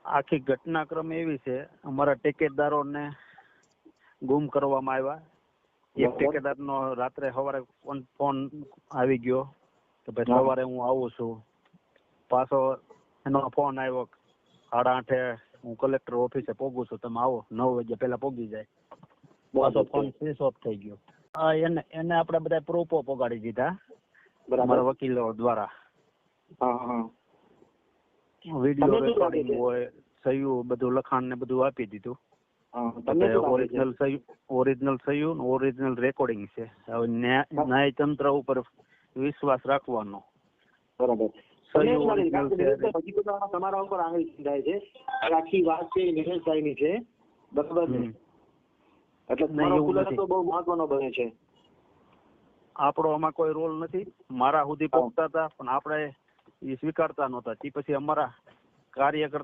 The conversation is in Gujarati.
આખી ઘટનાક્રમ એવી છે, અમારા ટેકેદારોને ગુમ કરવામાં આવ્યા. એક ટેકેદારનો રાત્રે સવારે ફોન આવી ગયો કે ભાઈ સવારે હું આવું છું. પાછો એનો ફોન આવ્યો 8:30 હું કલેક્ટર ઓફિસે પહોંચું છું, તમે આવો. 9 વાગ્યા પહેલા પહોંચી જાય. પાછો ફોન સ્વિચ ઓફ થઈ ગયો. એને આપણે બધા પ્રૂફો પગાડી દીધા અમારા વકીલો દ્વારા. વિડીયો રેકોર્ડિંગ હોય, સહી બધું લખાણ ને બધું આપી દીધું. ઓરિજિનલ સહી ઓરિજિનલ રેકોર્ડિંગ છે. હવે ન્યાયતંત્ર ઉપર વિશ્વાસ રાખવાનો. બરાબર. તમારા ઉપર આંગળી ચીંધાય છે. આખી વાત છે નિલેશભાઈની છે, બરાબર છે? એટલે તમારો ખુલાસો બહુ મહત્વનો બને છે. આપણો આમાં કોઈ રોલ નથી. મારા સુધી પહોંચતા હતા પણ આપણે એ સ્વીકારતા નહોતા. તે પછી અમારા કાર્યકર્તા